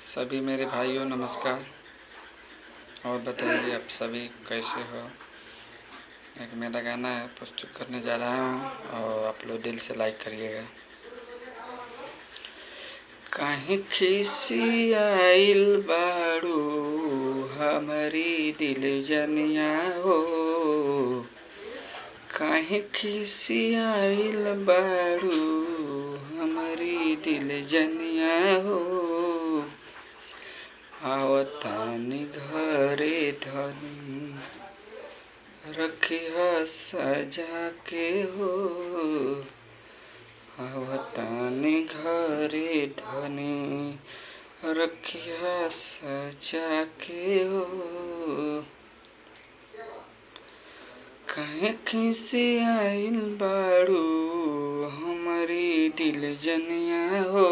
सभी मेरे भाइयों नमस्कार। और बताइए आप सभी कैसे हो। एक मेरा गाना है प्रस्तुत करने जा रहा हूँ और आप लोग दिल से लाइक करिएगा। काहे खिसियाइल बाड़ू हमारी दिल जनिया हो, काहे खिसियाइल बाड़ू हमारी दिल जनिया हो। आवतानी घरे धनी रखिया सजा के हो। आवतानी घरे धनी रखिया सजा के हो। काहे खिसियाइल बाड़ू हमारी दिल जनिया हो।